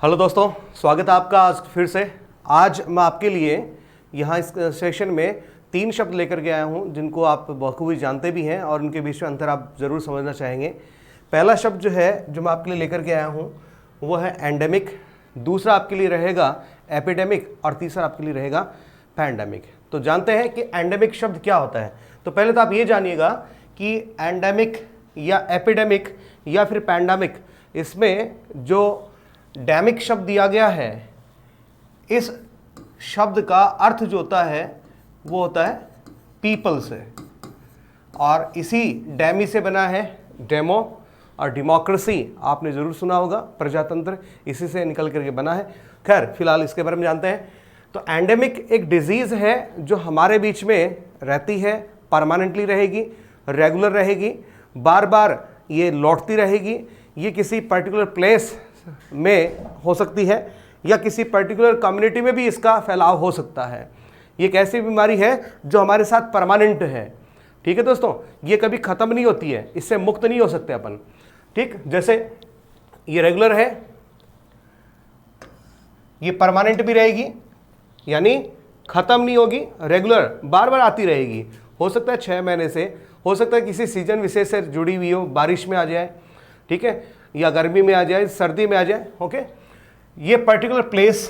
Hello दोस्तों, स्वागत है आपका आज फिर से। आज मैं आपके लिए यहाँ इस सेशन में 3 शब्द लेकर के आया हूँ जिनको आप बखूबी जानते भी हैं और उनके बीच में अंतर आप ज़रूर समझना चाहेंगे। पहला शब्द जो है जो मैं आपके लिए लेकर के आया हूँ वो है एंडेमिक, दूसरा आपके लिए रहेगा एपिडेमिक और तीसरा आपके लिए रहेगा पैंडेमिक। तो जानते हैं कि एंडेमिक शब्द क्या होता है। तो पहले तो आप ये जानिएगा कि एंडेमिक या एपिडेमिक या फिर पैंडेमिक, इसमें जो डैमिक शब्द दिया गया है, इस शब्द का अर्थ जो होता है वो होता है पीपल से, और इसी डैमी से बना है डेमो, और डेमोक्रेसी आपने ज़रूर सुना होगा, प्रजातंत्र इसी से निकल करके बना है। खैर फिलहाल इसके बारे में जानते हैं। तो एंडेमिक एक डिजीज़ है जो हमारे बीच में रहती है, परमानेंटली रहेगी, रेगुलर रहेगी, बार बार ये लौटती रहेगी। ये किसी पर्टिकुलर प्लेस में हो सकती है या किसी पर्टिकुलर कम्युनिटी में भी इसका फैलाव हो सकता है। ये एक ऐसी बीमारी है जो हमारे साथ परमानेंट है। ठीक है दोस्तों, ये कभी ख़त्म नहीं होती है, इससे मुक्त नहीं हो सकते अपन। ठीक, जैसे ये रेगुलर है, ये परमानेंट भी रहेगी, यानी ख़त्म नहीं होगी, रेगुलर बार बार आती रहेगी। हो सकता है 6 महीने से, हो सकता है किसी सीजन विशेष से जुड़ी हुई हो, बारिश में आ जाए, ठीक है, या गर्मी में आ जाए, सर्दी में आ जाए। ओके, ये पर्टिकुलर प्लेस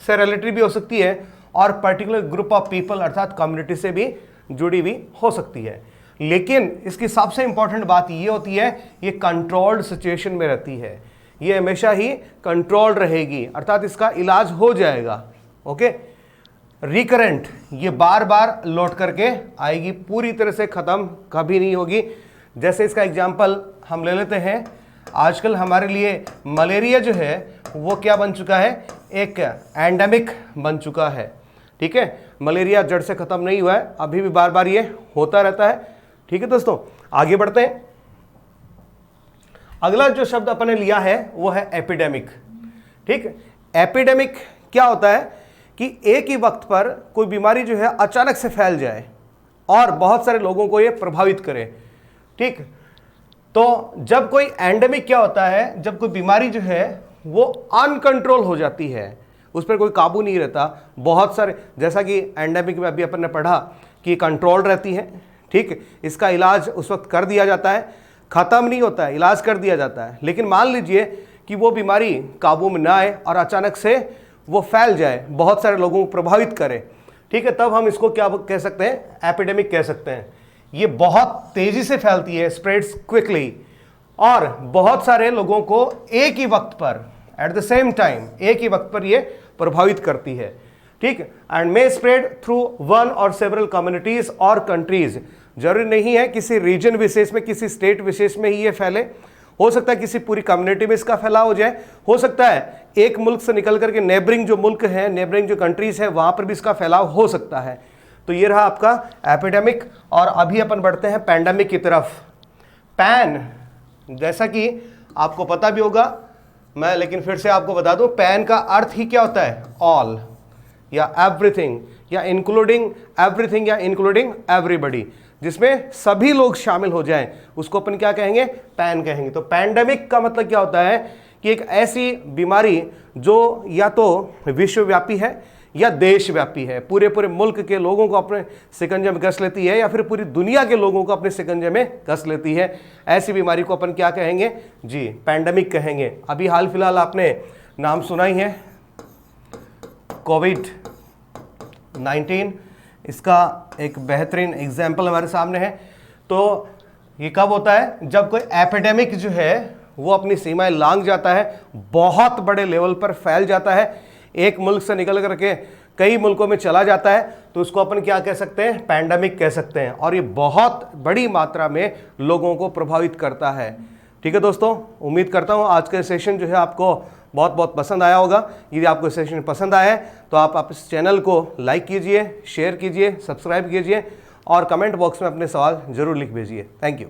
से रिलेटेड भी हो सकती है और पर्टिकुलर ग्रुप ऑफ पीपल अर्थात कम्युनिटी से भी जुड़ी हुई हो सकती है। लेकिन इसकी सबसे इंपॉर्टेंट बात ये होती है, ये कंट्रोल्ड सिचुएशन में रहती है, ये हमेशा ही कंट्रोल्ड रहेगी, अर्थात इसका इलाज हो जाएगा। ओके, रिकरेंट, ये बार बार लौट करके आएगी, पूरी तरह से ख़त्म कभी नहीं होगी। जैसे इसका एग्जाम्पल हम ले लेते हैं, आजकल हमारे लिए मलेरिया जो है वो क्या बन चुका है, एक एंडेमिक बन चुका है। ठीक है, मलेरिया जड़ से ख़त्म नहीं हुआ है, अभी भी बार बार ये होता रहता है। ठीक है दोस्तों, आगे बढ़ते हैं। अगला जो शब्द अपन ने लिया है वो है एपिडेमिक। ठीक, एपिडेमिक क्या होता है कि एक ही वक्त पर कोई बीमारी जो है अचानक से फैल जाए और बहुत सारे लोगों को ये प्रभावित करे। ठीक, तो जब कोई एंडेमिक क्या होता है, जब कोई बीमारी जो है वो अनकंट्रोल हो जाती है, उस पर कोई काबू नहीं रहता। बहुत सारे, जैसा कि एंडेमिक में अभी अपन ने पढ़ा कि कंट्रोल रहती है। ठीक, इसका इलाज उस वक्त कर दिया जाता है, ख़त्म नहीं होता है, इलाज कर दिया जाता है। लेकिन मान लीजिए कि वो बीमारी काबू में ना आए और अचानक से वो फैल जाए, बहुत सारे लोगों को प्रभावित करे। ठीक है, तब हम इसको क्या कह सकते हैं, एपिडेमिक कह सकते हैं। ये बहुत तेजी से फैलती है, स्प्रेड्स क्विकली, और बहुत सारे लोगों को एक ही वक्त पर, एट द सेम टाइम, एक ही वक्त पर ये प्रभावित करती है। ठीक, and may spread through one और सेवरल कम्युनिटीज और कंट्रीज। जरूरी नहीं है किसी रीजन विशेष में, किसी स्टेट विशेष में ही ये फैले, हो सकता है किसी पूरी कम्युनिटी में इसका फैलाव हो जाए, हो सकता है एक मुल्क से निकल करके नेबरिंग जो मुल्क है, नेबरिंग जो कंट्रीज है, वहां पर भी इसका फैलाव हो सकता है। तो ये रहा आपका एपिडेमिक, और अभी अपन बढ़ते हैं पैंडेमिक की तरफ। पैन, जैसा कि आपको पता भी होगा, मैं लेकिन फिर से आपको बता दूं, पैन का अर्थ ही क्या होता है, ऑल या एवरीथिंग या इंक्लूडिंग एवरीथिंग या इंक्लूडिंग एवरीबडी, जिसमें सभी लोग शामिल हो जाएं, उसको अपन क्या कहेंगे, पैन कहेंगे। तो पैंडेमिक का मतलब क्या होता है कि एक ऐसी बीमारी जो या तो विश्वव्यापी है या देशव्यापी है, पूरे पूरे मुल्क के लोगों को अपने शिकंजे में कस लेती है, या फिर पूरी दुनिया के लोगों को अपने शिकंजे में कस लेती है। ऐसी बीमारी को अपन क्या कहेंगे जी, पैंडेमिक कहेंगे। अभी हाल फिलहाल आपने नाम सुना ही है, कोविड-19, इसका एक बेहतरीन एग्जाम्पल हमारे सामने है। तो ये कब होता है, जब कोई एपिडेमिक जो है वो अपनी सीमाएं लांघ जाता है, बहुत बड़े लेवल पर फैल जाता है, एक मुल्क से निकल करके कई मुल्कों में चला जाता है, तो उसको अपन क्या कह सकते हैं, पैंडेमिक कह सकते हैं, और ये बहुत बड़ी मात्रा में लोगों को प्रभावित करता है। ठीक है दोस्तों, उम्मीद करता हूँ आज का सेशन जो है आपको बहुत बहुत पसंद आया होगा। यदि आपको सेशन पसंद आया है तो आप इस चैनल को लाइक कीजिए, शेयर कीजिए, सब्सक्राइब कीजिए और कमेंट बॉक्स में अपने सवाल जरूर लिख भेजिए। Thank you.